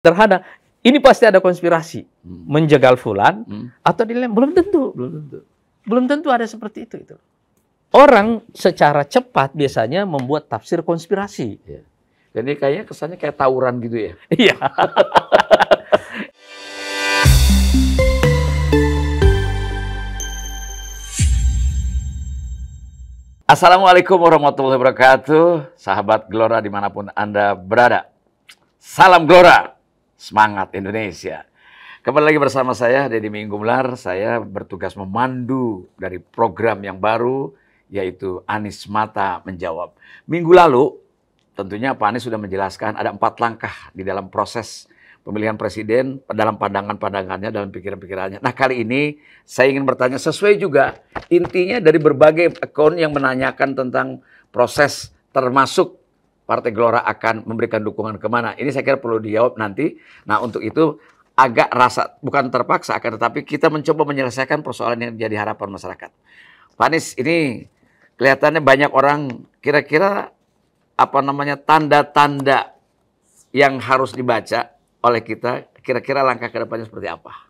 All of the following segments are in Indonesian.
Terhadap ini pasti ada konspirasi menjegal fulan atau dilem, belum tentu. Belum tentu ada seperti itu. Orang secara cepat biasanya membuat tafsir konspirasi. Ya. Jadi kayaknya kesannya kayak tawuran gitu ya. Iya. Assalamualaikum warahmatullahi wabarakatuh. Sahabat Gelora dimanapun Anda berada. Salam Gelora. Semangat Indonesia. Kembali lagi bersama saya, Deddy Minggular. Saya bertugas memandu dari program yang baru, yaitu Anies Mata Menjawab. Minggu lalu, tentunya Pak Anies sudah menjelaskan ada 4 langkah di dalam proses pemilihan presiden, dalam pandangan-pandangannya, dalam pikiran-pikirannya. Nah, kali ini saya ingin bertanya sesuai juga intinya dari berbagai akun yang menanyakan tentang proses, termasuk Partai Gelora akan memberikan dukungan kemana. Ini saya kira perlu dijawab nanti. Nah, untuk itu agak rasa, bukan terpaksa, akan tetapi kita mencoba menyelesaikan persoalan yang jadi harapan masyarakat. Pak Anies, ini kelihatannya banyak orang kira-kira tanda-tanda yang harus dibaca oleh kita, kira-kira langkah ke depannya seperti apa?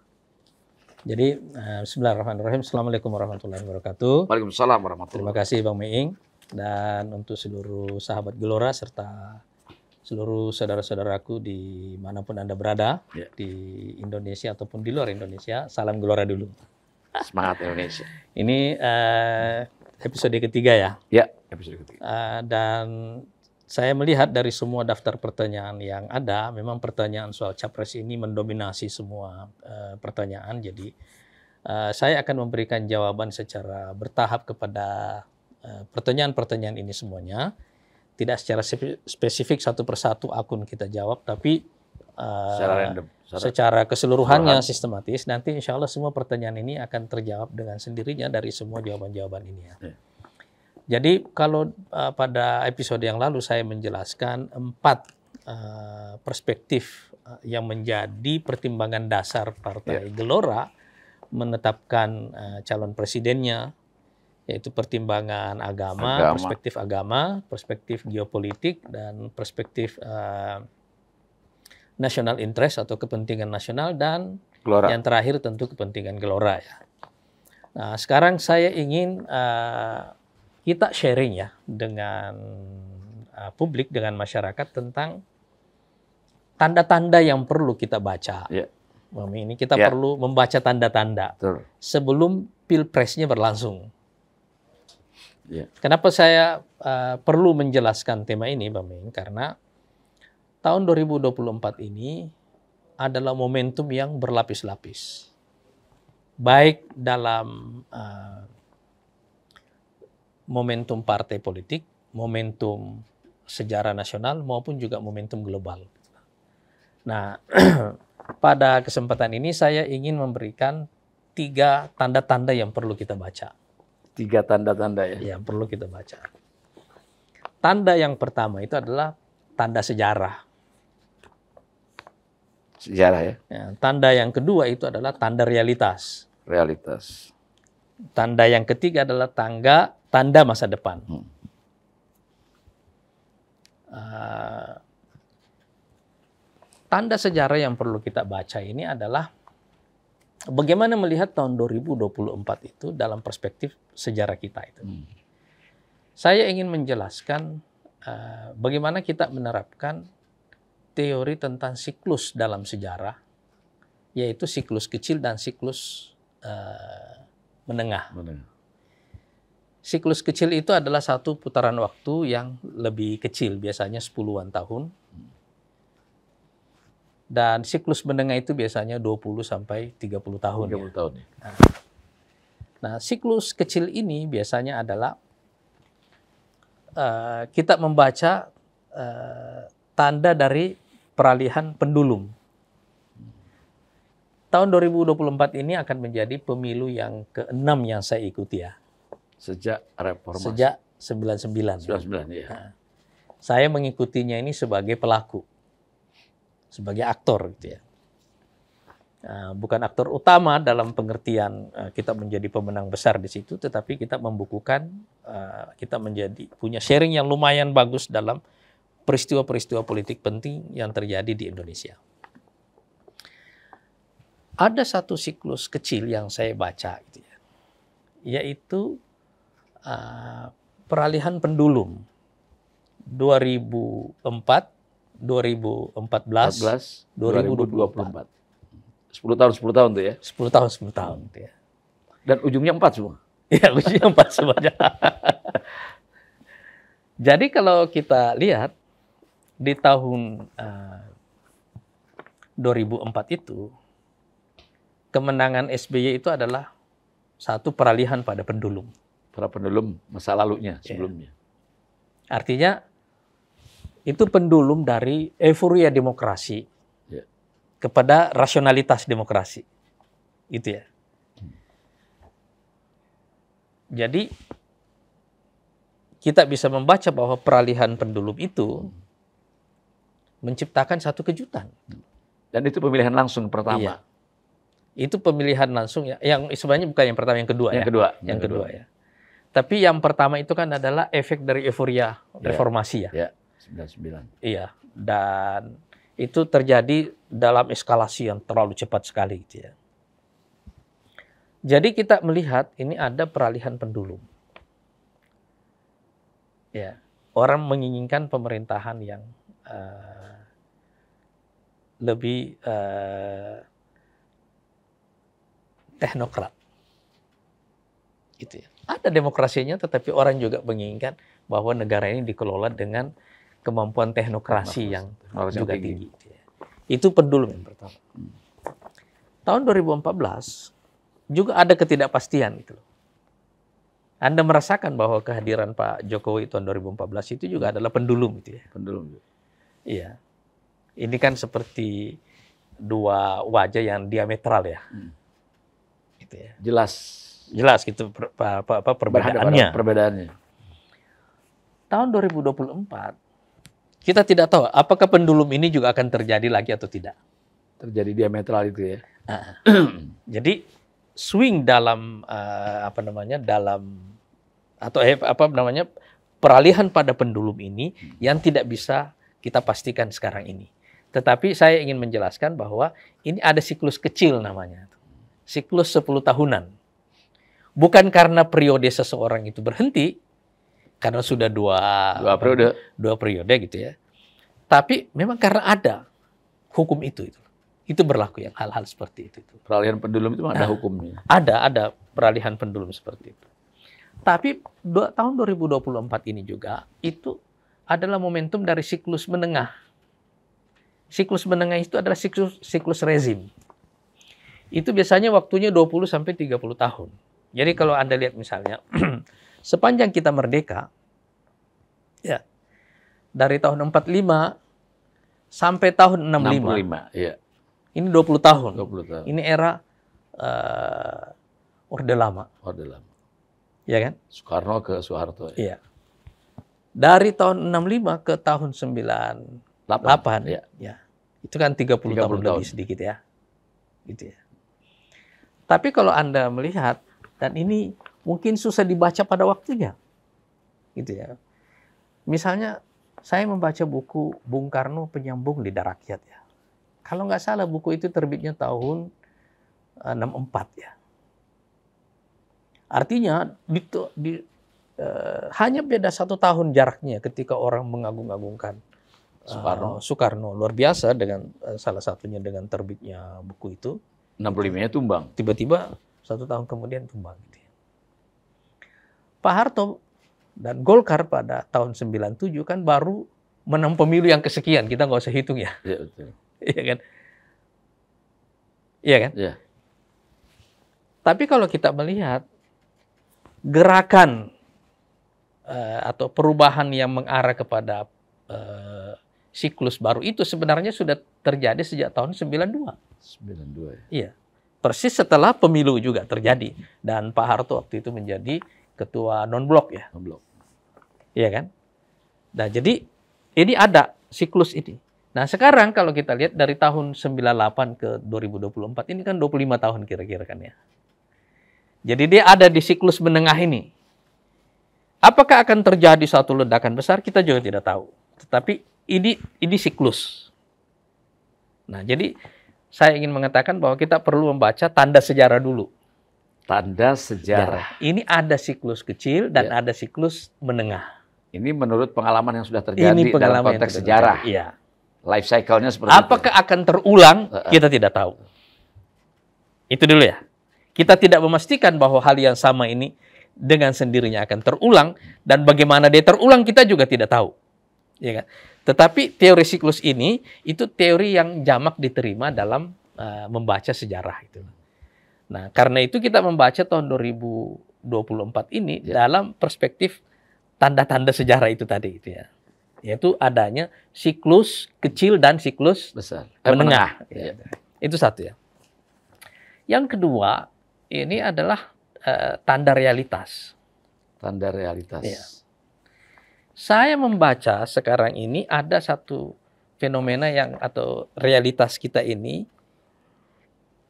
Jadi, bismillahirrahmanirrahim. Assalamualaikum warahmatullahi wabarakatuh. Waalaikumsalam warahmatullahi wabarakatuh. Terima kasih Bang Meing. Dan untuk seluruh sahabat Gelora serta seluruh saudara-saudaraku dimanapun Anda berada, di Indonesia ataupun di luar Indonesia, salam Gelora dulu. Semangat Indonesia. Ini episode ketiga ya? Ya, episode ketiga. Dan saya melihat dari semua daftar pertanyaan yang ada, memang pertanyaan soal capres ini mendominasi semua pertanyaan. Jadi saya akan memberikan jawaban secara bertahap kepada pertanyaan-pertanyaan ini semuanya. Tidak secara spesifik satu persatu akun kita jawab, tapi secara random, secara keseluruhannya sistematis. Nanti insya Allah semua pertanyaan ini akan terjawab dengan sendirinya dari semua jawaban-jawaban ini ya. Jadi kalau pada episode yang lalu saya menjelaskan 4 perspektif yang menjadi pertimbangan dasar Partai Gelora menetapkan calon presidennya, yaitu pertimbangan agama, perspektif geopolitik, dan perspektif national interest atau kepentingan nasional, dan Gelora. Yang terakhir tentu kepentingan Gelora ya. Nah, sekarang saya ingin kita sharing ya dengan publik, dengan masyarakat tentang tanda-tanda yang perlu kita baca. Ini kita perlu membaca tanda-tanda sebelum pilpresnya berlangsung. Kenapa saya perlu menjelaskan tema ini, Bang Ming? Karena tahun 2024 ini adalah momentum yang berlapis-lapis. Baik dalam momentum partai politik, momentum sejarah nasional, maupun juga momentum global. Nah, pada kesempatan ini saya ingin memberikan 3 tanda-tanda yang perlu kita baca. 3 tanda-tanda ya? Yang perlu kita baca. Tanda yang pertama itu adalah tanda sejarah. Sejarah ya? Tanda yang kedua itu adalah tanda realitas. Realitas. Tanda yang ketiga adalah tanda masa depan. Tanda sejarah yang perlu kita baca ini adalah bagaimana melihat tahun 2024 itu dalam perspektif sejarah kita itu. Saya ingin menjelaskan bagaimana kita menerapkan teori tentang siklus dalam sejarah, yaitu siklus kecil dan siklus menengah. Siklus kecil itu adalah satu putaran waktu yang lebih kecil, biasanya 10-an tahun. Dan siklus menengah itu biasanya 20 sampai 30 tahun. 30 tahun. Nah, siklus kecil ini biasanya adalah kita membaca tanda dari peralihan pendulum. Tahun 2024 ini akan menjadi pemilu yang ke-6 yang saya ikuti ya. Sejak reformasi. Sejak 99. 99 ya. Nah, saya mengikutinya ini sebagai pelaku, sebagai aktor gitu ya. Bukan aktor utama dalam pengertian kita menjadi pemenang besar di situ, tetapi kita membukukan, kita punya sharing yang lumayan bagus dalam peristiwa-peristiwa politik penting yang terjadi di Indonesia. ada satu siklus kecil yang saya baca, gitu ya, yaitu peralihan pendulum 2004, 2014, 2024. 10 tahun tuh ya. 10 tahun, 10 tahun. Gitu ya. Dan ujungnya 4 semua. Ya, ujungnya 4 semuanya. Jadi kalau kita lihat di tahun 2004 itu, kemenangan SBY itu adalah satu peralihan pada pendulum. Para pendulum masa lalunya, sebelumnya. Artinya, itu pendulum dari euforia demokrasi kepada rasionalitas demokrasi. Itu ya. Jadi, kita bisa membaca bahwa peralihan pendulum itu menciptakan satu kejutan. Dan itu pemilihan langsung pertama. Iya. Itu pemilihan langsung ya, yang sebenarnya bukan yang pertama, yang kedua ya. Yang kedua ya. Tapi yang pertama itu kan adalah efek dari euforia reformasi ya. Ya, 99. Iya, dan itu terjadi dalam eskalasi yang terlalu cepat sekali gitu ya. Jadi kita melihat ini ada peralihan pendulum. Ya, orang menginginkan pemerintahan yang lebih teknokrat. Gitu ya. Ada demokrasinya, tetapi orang juga menginginkan bahwa negara ini dikelola dengan kemampuan teknokrasi yang juga tinggi. Itu pendulum yang pertama. Tahun 2014 juga ada ketidakpastian itu. Anda merasakan bahwa kehadiran Pak Jokowi tahun 2014 itu juga adalah pendulum itu ya. Pendulum. Iya. Ini kan seperti dua wajah yang diametral ya. Gitu ya. Jelas gitu perbedaannya. Tahun 2024 kita tidak tahu apakah pendulum ini juga akan terjadi lagi atau tidak. Terjadi diametral itu ya. Jadi swing dalam peralihan pada pendulum ini yang tidak bisa kita pastikan sekarang ini. Tetapi saya ingin menjelaskan bahwa ini ada siklus kecil namanya. Siklus 10 tahunan. Bukan karena periode seseorang itu berhenti, karena sudah dua periode gitu ya. Tapi memang karena ada hukum itu. Itu berlaku yang hal-hal seperti itu. Peralihan pendulum itu ada hukumnya. Ada peralihan pendulum seperti itu. Tapi tahun 2024 ini juga itu adalah momentum dari siklus menengah. Siklus menengah itu adalah siklus rezim. Itu biasanya waktunya 20 sampai 30 tahun. Jadi kalau Anda lihat misalnya sepanjang kita merdeka, ya, dari tahun 45 sampai tahun 65. Ya. Ini 20 tahun. 20 tahun. Ini era Orde Lama. Orde Lama. Ya kan? Soekarno ke Soeharto. Ya. Iya. Dari tahun 65 ke tahun 98. Ya. Itu kan 30 tahun lebih sedikit ya. Gitu ya. Tapi kalau Anda melihat, dan ini mungkin susah dibaca pada waktunya. Gitu ya. Misalnya, saya membaca buku Bung Karno Penyambung Lidah Rakyat ya. Kalau nggak salah buku itu terbitnya tahun 64 ya. Artinya hanya beda 1 tahun jaraknya ketika orang mengagung-agungkan Soekarno luar biasa dengan salah satunya dengan terbitnya buku itu. 65-nya tumbang. Tiba-tiba 1 tahun kemudian tumbang. Gitu ya. Pak Harto dan Golkar pada tahun 97 kan baru menang pemilu yang kesekian. Kita nggak usah hitung ya. Iya betul. Iya kan? Iya kan? Iya. Tapi kalau kita melihat gerakan atau perubahan yang mengarah kepada siklus baru itu sebenarnya sudah terjadi sejak tahun 92. 92 ya. Iya. Persis setelah pemilu juga terjadi. Dan Pak Harto waktu itu menjadi ketua non-blok ya. Non-blok. Iya kan? Nah jadi ini ada siklus ini. Nah sekarang kalau kita lihat dari tahun 98 ke 2024 ini kan 25 tahun kira-kira kan ya. Jadi dia ada di siklus menengah ini. Apakah akan terjadi suatu ledakan besar? Kita juga tidak tahu. Tetapi ini siklus. Nah jadi saya ingin mengatakan bahwa kita perlu membaca tanda sejarah dulu. Tanda sejarah. Ini ada siklus kecil dan ada siklus menengah. Ini menurut pengalaman yang sudah terjadi dalam konteks sejarah. Iya. Life cycle-nya seperti Apakah akan terulang? Kita tidak tahu. Itu dulu ya. Kita tidak memastikan bahwa hal yang sama ini dengan sendirinya akan terulang, dan bagaimana dia terulang kita juga tidak tahu. Ya kan? Tetapi teori siklus ini itu teori yang jamak diterima dalam membaca sejarah itu. Nah, karena itu kita membaca tahun 2024 ini dalam perspektif tanda-tanda sejarah itu tadi itu ya. Yaitu adanya siklus kecil dan siklus besar, menengah. Ya. Itu satu ya. Yang kedua, ini adalah tanda realitas. Tanda realitas. Ya. Saya membaca sekarang ini ada satu fenomena atau realitas kita ini,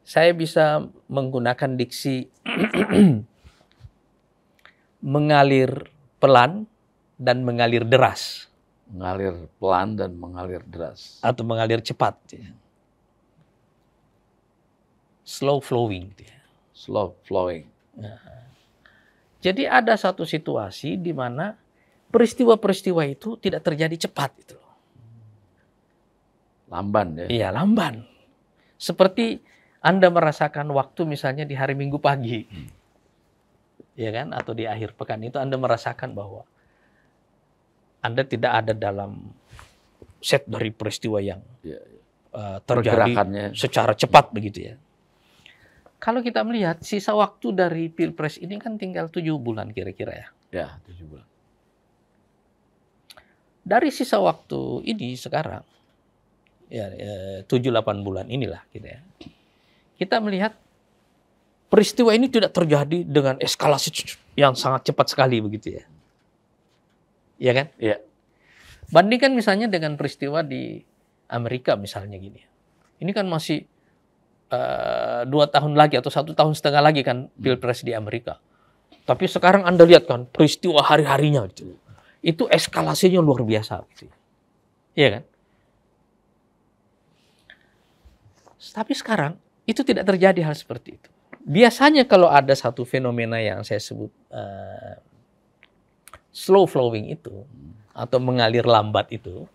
saya bisa menggunakan diksi mengalir pelan dan mengalir deras. Mengalir pelan dan mengalir deras. Atau mengalir cepat. Slow flowing. Slow flowing. Nah, jadi ada satu situasi di mana peristiwa-peristiwa itu tidak terjadi cepat. Gitu. Lamban ya? Iya, lamban. Seperti Anda merasakan waktu misalnya di hari Minggu pagi. Ya kan? Atau di akhir pekan itu Anda merasakan bahwa Anda tidak ada dalam set dari peristiwa yang terjadi secara cepat begitu ya. Kalau kita melihat sisa waktu dari Pilpres ini kan tinggal 7 bulan kira-kira ya. Ya, 7 bulan. Dari sisa waktu ini sekarang, 7-8 bulan inilah gitu ya. Kita melihat peristiwa ini tidak terjadi dengan eskalasi yang sangat cepat sekali begitu ya. Iya kan? Iya. Bandingkan misalnya dengan peristiwa di Amerika misalnya gini. Ini kan masih 2 tahun lagi atau 1,5 tahun lagi kan Pilpres di Amerika. Tapi sekarang Anda lihat kan peristiwa hari-harinya gitu. Itu eskalasinya luar biasa gitu. Iya kan? Tapi sekarang itu tidak terjadi hal seperti itu. Biasanya kalau ada satu fenomena yang saya sebut slow flowing itu atau mengalir lambat itu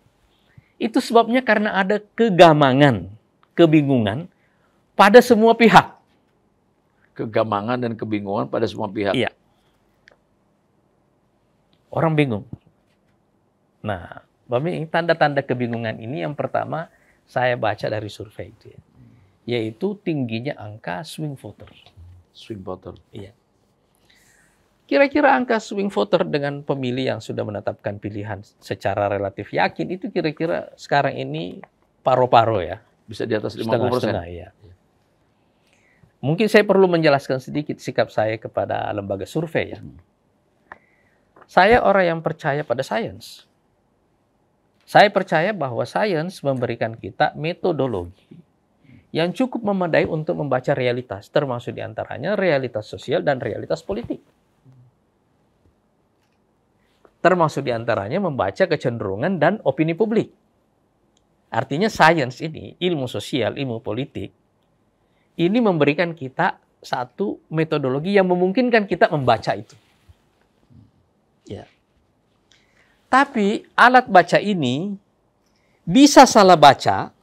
sebabnya karena ada kegamangan, kebingungan pada semua pihak. Kegamangan dan kebingungan pada semua pihak. Iya. Orang bingung. Nah, tanda-tanda kebingungan ini yang pertama saya baca dari survei itu ya. Yaitu tingginya angka swing voter. Swing voter. Iya. Kira-kira angka swing voter dengan pemilih yang sudah menetapkan pilihan secara relatif yakin itu kira-kira sekarang ini paro-paro ya. Bisa di atas 50%. Setengah-setengah, ya. Mungkin saya perlu menjelaskan sedikit sikap saya kepada lembaga survei ya. Saya orang yang percaya pada sains. Saya percaya bahwa sains memberikan kita metodologi yang cukup memadai untuk membaca realitas, termasuk diantaranya realitas sosial dan realitas politik. Termasuk diantaranya membaca kecenderungan dan opini publik. Artinya sains ini, ilmu sosial, ilmu politik, ini memberikan kita satu metodologi yang memungkinkan kita membaca itu. Ya. Tapi alat baca ini bisa salah baca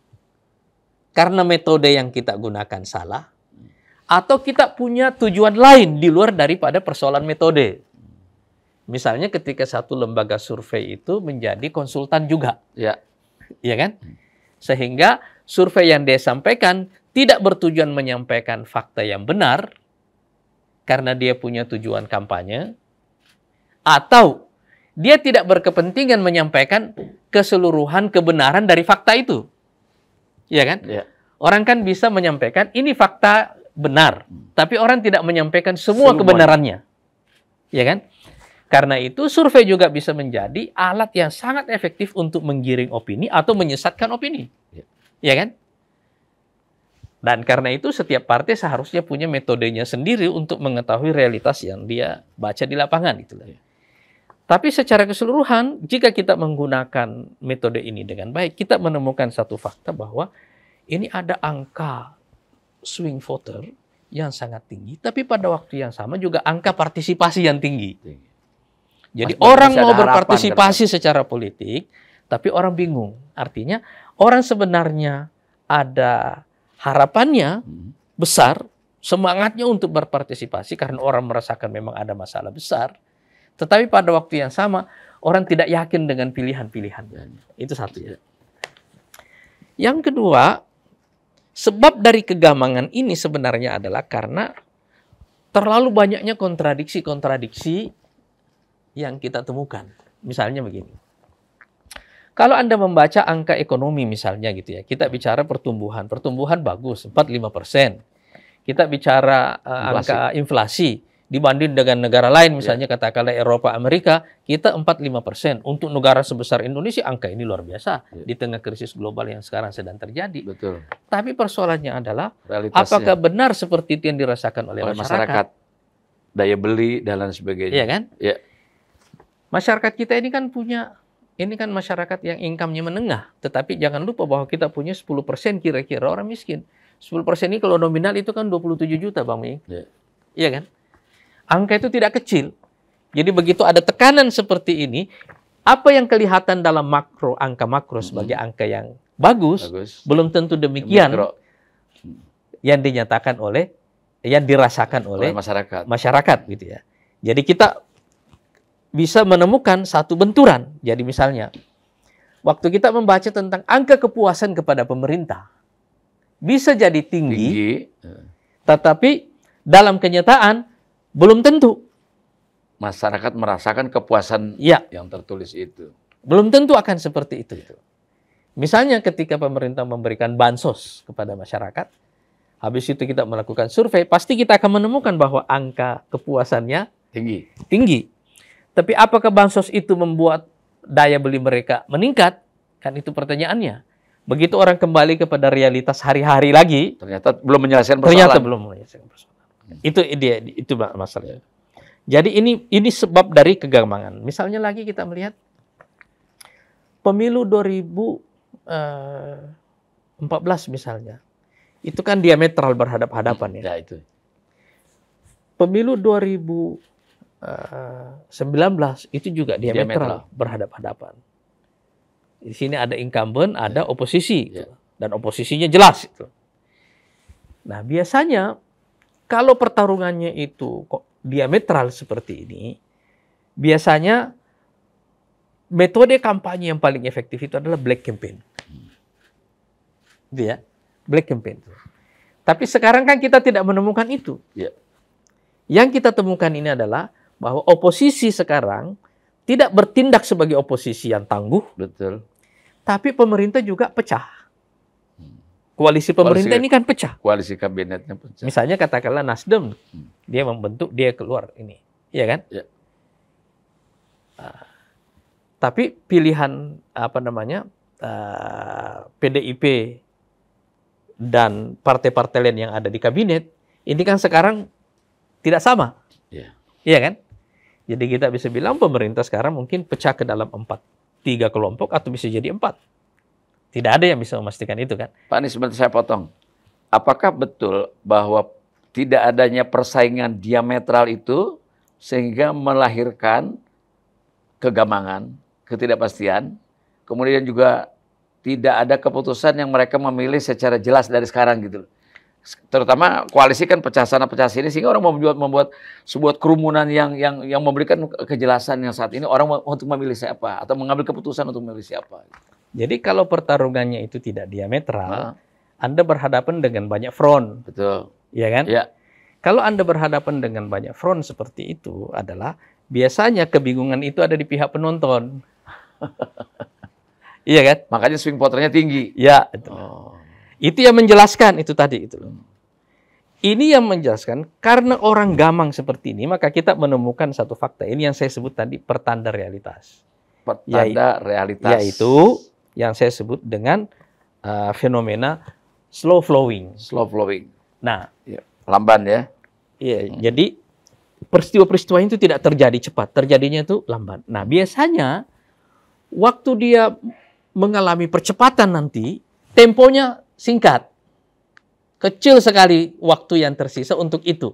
karena metode yang kita gunakan salah, atau kita punya tujuan lain di luar daripada persoalan metode. Misalnya ketika satu lembaga survei itu menjadi konsultan juga. Ya. Iya kan? Sehingga survei yang dia sampaikan tidak bertujuan menyampaikan fakta yang benar karena dia punya tujuan kampanye, atau dia tidak berkepentingan menyampaikan keseluruhan kebenaran dari fakta itu. Iya kan? Ya. Orang kan bisa menyampaikan ini fakta benar, tapi orang tidak menyampaikan semua kebenarannya. Iya kan? Karena itu survei juga bisa menjadi alat yang sangat efektif untuk menggiring opini atau menyesatkan opini. Iya kan? Dan karena itu setiap partai seharusnya punya metodenya sendiri untuk mengetahui realitas yang dia baca di lapangan. Tapi secara keseluruhan, jika kita menggunakan metode ini dengan baik, kita menemukan satu fakta bahwa ini ada angka swing voter yang sangat tinggi, tapi pada waktu yang sama juga angka partisipasi yang tinggi. Jadi orang mau berpartisipasi secara politik, tapi orang bingung. Artinya orang sebenarnya ada harapannya besar, semangatnya untuk berpartisipasi karena orang merasakan memang ada masalah besar. Tetapi pada waktu yang sama, orang tidak yakin dengan pilihan-pilihan. Itu satu ya. Yang kedua, sebab dari kegamangan ini sebenarnya adalah karena terlalu banyaknya kontradiksi-kontradiksi yang kita temukan. Misalnya begini. Kalau Anda membaca angka ekonomi misalnya gitu ya, kita bicara pertumbuhan. Pertumbuhan bagus, 4-5%. Kita bicara angka inflasi. Dibanding dengan negara lain, misalnya katakanlah Eropa, Amerika, kita 4-5%. Untuk negara sebesar Indonesia, angka ini luar biasa. Di tengah krisis global yang sekarang sedang terjadi. Betul. Tapi persoalannya adalah, apakah benar seperti itu yang dirasakan oleh masyarakat? Daya beli, dan lain sebagainya. Iya kan? Ya. Masyarakat kita ini kan punya, ini kan masyarakat yang income-nya menengah. Tetapi jangan lupa bahwa kita punya 10% kira-kira orang miskin. 10% ini kalau nominal itu kan 27 juta, Bang Ming. Iya kan? Angka itu tidak kecil. Jadi begitu ada tekanan seperti ini, apa yang kelihatan dalam makro, angka makro sebagai angka yang bagus, belum tentu demikian yang dinyatakan oleh, yang dirasakan oleh masyarakat gitu ya. Jadi kita bisa menemukan satu benturan. Jadi misalnya, waktu kita membaca tentang angka kepuasan kepada pemerintah, bisa jadi tinggi. Tetapi dalam kenyataan, belum tentu. Masyarakat merasakan kepuasan yang tertulis itu. Belum tentu akan seperti itu. Misalnya ketika pemerintah memberikan bansos kepada masyarakat, habis itu kita melakukan survei, pasti kita akan menemukan bahwa angka kepuasannya tinggi. Tapi apakah bansos itu membuat daya beli mereka meningkat? Kan itu pertanyaannya. Begitu orang kembali kepada realitas hari-hari lagi, ternyata belum menyelesaikan persoalan. Itu masalahnya. Jadi ini sebab dari kegamangan. Misalnya lagi kita melihat pemilu 2014 misalnya. Itu kan diametral berhadap-hadapan ya. Itu. Pemilu 2019 itu juga diametral berhadap-hadapan. Di sini ada incumbent, ada oposisi. Dan oposisinya jelas. Nah, biasanya kalau pertarungannya itu kok diametral seperti ini, biasanya metode kampanye yang paling efektif itu adalah black campaign. Gitu ya, black campaign. Tapi sekarang kan kita tidak menemukan itu. Yang kita temukan ini adalah bahwa oposisi sekarang tidak bertindak sebagai oposisi yang tangguh. Betul. Tapi pemerintah juga pecah. Koalisi pemerintah ini kan pecah. Koalisi kabinetnya pecah. Misalnya katakanlah Nasdem, dia membentuk, dia keluar ini. Iya kan? Tapi pilihan PDIP dan partai-partai lain yang ada di kabinet, ini kan sekarang tidak sama. Iya kan? Jadi kita bisa bilang pemerintah sekarang mungkin pecah ke dalam 3 kelompok atau bisa jadi 4. Tidak ada yang bisa memastikan itu kan. Pak Anies, sebentar saya potong. Apakah betul bahwa tidak adanya persaingan diametral itu sehingga melahirkan kegamangan, ketidakpastian, kemudian juga tidak ada keputusan yang mereka memilih secara jelas dari sekarang gitu. Terutama koalisi kan pecah sana pecah sini sehingga orang membuat sebuah kerumunan yang memberikan kejelasan yang saat ini orang untuk memilih siapa atau mengambil keputusan untuk memilih siapa. Jadi kalau pertarungannya itu tidak diametral, Anda berhadapan dengan banyak front. Betul. Iya kan? Ya. Kalau Anda berhadapan dengan banyak front seperti itu adalah biasanya kebingungan itu ada di pihak penonton. Iya kan? Makanya swing voternya tinggi. Ya, itu. Itu yang menjelaskan itu tadi itu. Ini yang menjelaskan karena orang gamang seperti ini maka kita menemukan satu fakta ini yang saya sebut tadi pertanda realitas. Pertanda realitas. Yaitu yang saya sebut dengan fenomena slow flowing. Slow flowing. Nah, lamban ya. Iya, jadi peristiwa-peristiwa itu tidak terjadi cepat, terjadinya itu lamban. Nah, biasanya waktu dia mengalami percepatan nanti, temponya singkat. Kecil sekali waktu yang tersisa untuk itu.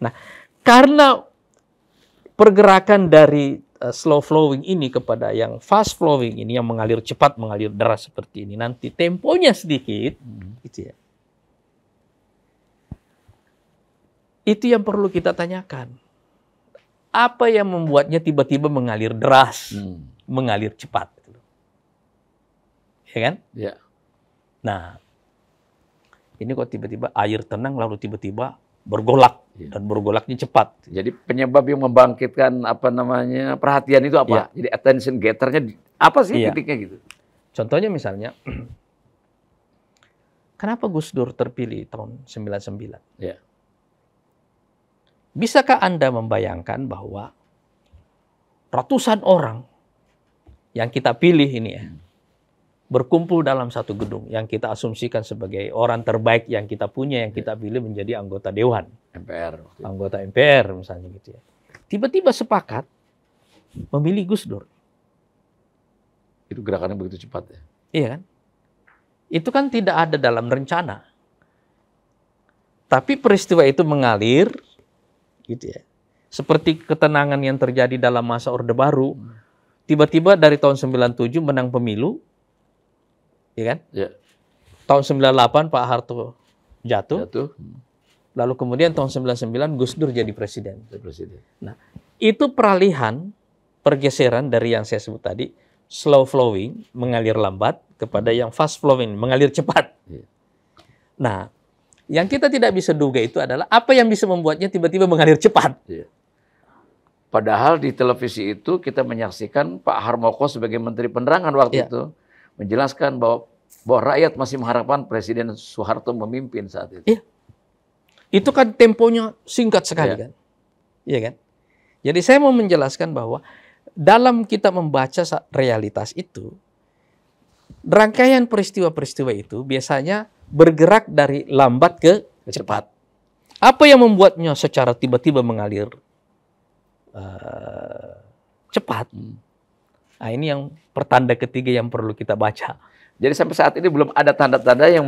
Nah, karena pergerakan dari slow flowing ini kepada yang fast flowing ini, yang mengalir cepat, mengalir deras seperti ini, nanti temponya sedikit, gitu ya. Itu yang perlu kita tanyakan. Apa yang membuatnya tiba-tiba mengalir deras, mengalir cepat? Ya kan? Ya. Nah, ini kok tiba-tiba air tenang lalu tiba-tiba bergolak, dan bergolaknya cepat. Jadi penyebab yang membangkitkan perhatian itu apa? Jadi attention getternya apa sih titiknya gitu? Contohnya misalnya, kenapa Gus Dur terpilih tahun 99? Ya. Bisakah Anda membayangkan bahwa ratusan orang yang kita pilih ini ya, berkumpul dalam satu gedung yang kita asumsikan sebagai orang terbaik yang kita punya, yang kita pilih menjadi anggota Dewan. MPR. Anggota MPR misalnya gitu ya. Tiba-tiba sepakat memilih Gus Dur. Itu gerakannya begitu cepat ya? Iya kan? Itu kan tidak ada dalam rencana. Tapi peristiwa itu mengalir, gitu ya. Seperti ketenangan yang terjadi dalam masa Orde Baru. Tiba-tiba dari tahun 97 menang pemilu, ya kan? Ya. Tahun 98 Pak Harto jatuh. Lalu kemudian tahun 99 Gus Dur jadi presiden. Nah, itu peralihan, pergeseran dari yang saya sebut tadi, slow flowing, mengalir lambat, kepada yang fast flowing, mengalir cepat. Nah, yang kita tidak bisa duga itu adalah apa yang bisa membuatnya tiba-tiba mengalir cepat. Padahal di televisi itu kita menyaksikan Pak Harmoko sebagai Menteri Penerangan waktu itu menjelaskan bahwa rakyat masih mengharapkan Presiden Soeharto memimpin saat itu. Itu kan temponya singkat sekali kan. Iya kan? Jadi saya mau menjelaskan bahwa dalam kita membaca realitas itu, rangkaian peristiwa-peristiwa itu biasanya bergerak dari lambat ke cepat. Apa yang membuatnya secara tiba-tiba mengalir cepat? Nah, ini yang pertanda ketiga yang perlu kita baca. Jadi sampai saat ini belum ada tanda-tanda yang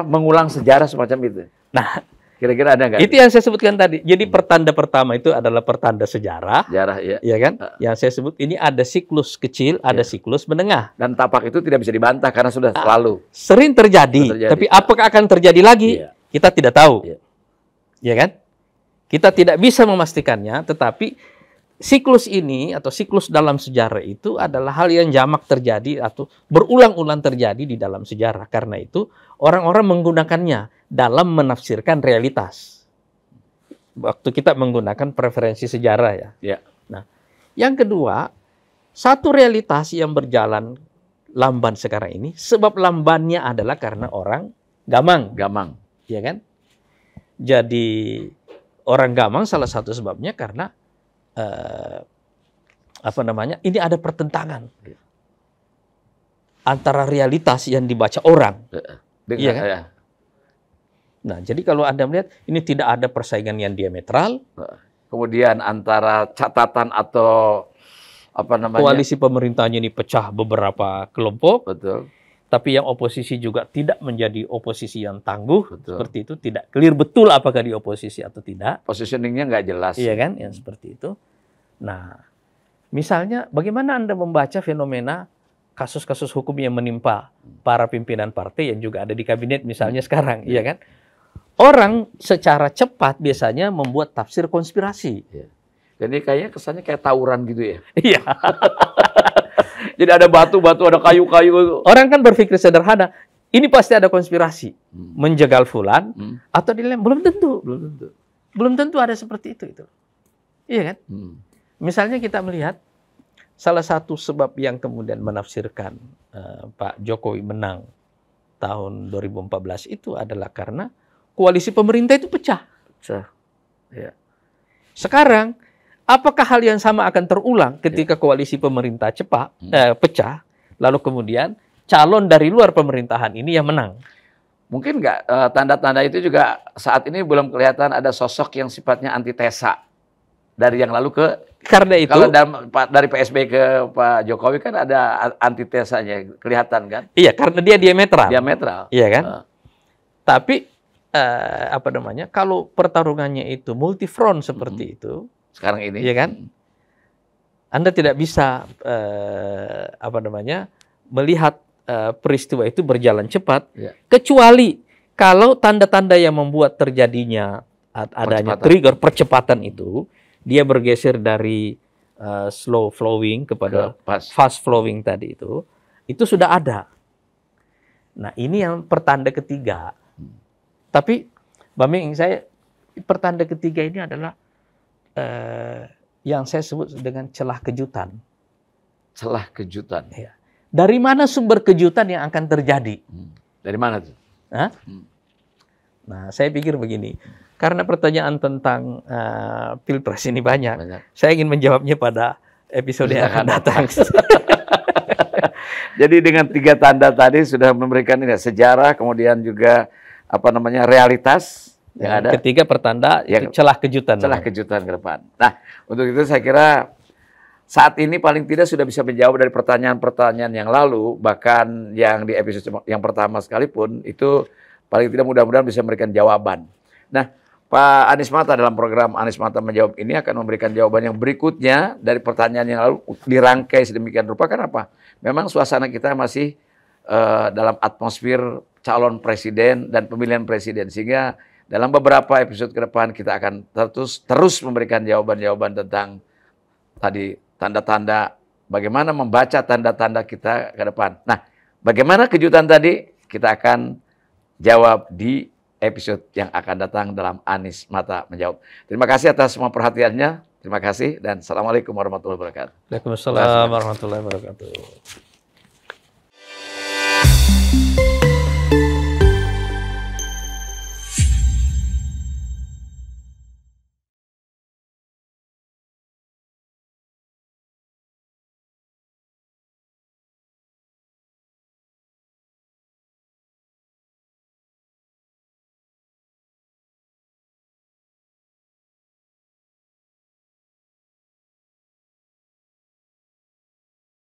mengulang sejarah semacam itu. Nah, kira-kira ada nggak? Itu yang saya sebutkan tadi. Jadi pertanda pertama itu adalah pertanda sejarah. Sejarah, ya kan? Yang saya sebut ini ada siklus kecil, ada siklus menengah. Dan tapak itu tidak bisa dibantah karena sudah selalu. Sering terjadi. Tapi apakah akan terjadi lagi? Kita tidak tahu. Ya kan? Kita tidak bisa memastikannya, tetapi siklus ini atau siklus dalam sejarah itu adalah hal yang jamak terjadi atau berulang-ulang terjadi di dalam sejarah. Karena itu orang-orang menggunakannya dalam menafsirkan realitas. Waktu kita menggunakan preferensi sejarah ya. Nah, yang kedua, satu realitas yang berjalan lamban sekarang ini, sebab lambannya adalah karena orang gamang. Ya kan? Jadi orang gamang salah satu sebabnya karena ini ada pertentangan antara realitas yang dibaca orang. Iya kan? Nah, jadi kalau Anda melihat ini tidak ada persaingan yang diametral. Kemudian antara catatan atau koalisi pemerintahnya ini pecah beberapa kelompok. Betul. Tapi yang oposisi juga tidak menjadi oposisi yang tangguh. Seperti itu, tidak clear betul apakah di oposisi atau tidak. Positioningnya nggak jelas. Iya kan, yang seperti itu. Nah, misalnya bagaimana Anda membaca fenomena kasus-kasus hukum yang menimpa para pimpinan partai yang juga ada di kabinet misalnya sekarang, iya kan? Orang secara cepat biasanya membuat tafsir konspirasi. Jadi kayaknya kesannya kayak tawuran gitu ya. Iya. Jadi ada batu-batu, ada kayu-kayu. Orang kan berpikir sederhana, ini pasti ada konspirasi. Menjegal fulan, atau dilem. Belum tentu. Belum tentu ada seperti itu. Iya kan? Misalnya kita melihat salah satu sebab yang kemudian menafsirkan Pak Jokowi menang tahun 2014 itu adalah karena koalisi pemerintah itu pecah. Sekarang, apakah hal yang sama akan terulang ketika koalisi pemerintah pecah, lalu kemudian calon dari luar pemerintahan ini yang menang? Mungkin nggak tanda-tanda itu juga saat ini belum kelihatan ada sosok yang sifatnya antitesa dari yang lalu ke Karena itu, kalau dari PSB ke Pak Jokowi kan ada antitesanya, kelihatan kan? iya, karena dia diametral. Diametral. Iya kan? Tapi apa namanya? Kalau pertarungannya itu multi front seperti itu, sekarang ini, iya kan? Anda tidak bisa apa namanya? Melihat peristiwa itu berjalan cepat, kecuali kalau tanda-tanda yang membuat terjadinya adanya trigger percepatan itu, dia bergeser dari slow flowing kepada fast flowing tadi itu sudah ada. Nah, ini yang pertanda ketiga. Tapi, Mbak Ming, pertanda ketiga ini adalah yang saya sebut dengan celah kejutan. Celah kejutan. Ya. Dari mana sumber kejutan yang akan terjadi? Dari mana tuh? Nah, saya pikir begini. Karena pertanyaan tentang Pilpres ini banyak. Saya ingin menjawabnya pada episode yang akan datang. Jadi dengan 3 tanda tadi sudah memberikan sejarah, kemudian juga realitas yang ada. Ketiga pertanda itu celah kejutan. Celah kejutan ke depan. Nah, untuk itu saya kira saat ini paling tidak sudah bisa menjawab dari pertanyaan-pertanyaan yang lalu, bahkan yang di episode yang pertama sekalipun, itu paling tidak mudah-mudahan bisa memberikan jawaban. Nah, Pak Anies Mata dalam program Anies Mata Menjawab ini akan memberikan jawaban yang berikutnya dari pertanyaan yang lalu dirangkai sedemikian rupa. Kenapa? Memang suasana kita masih dalam atmosfer calon presiden dan pemilihan presiden. Sehingga dalam beberapa episode ke depan kita akan terus memberikan jawaban-jawaban tentang tadi tanda-tanda, bagaimana membaca tanda-tanda kita ke depan. Nah, bagaimana kejutan tadi kita akan jawab di episode yang akan datang dalam Anies Mata Menjawab. Terima kasih atas semua perhatiannya. Terima kasih dan Assalamualaikum warahmatullahi wabarakatuh. Waalaikumsalam warahmatullahi wabarakatuh.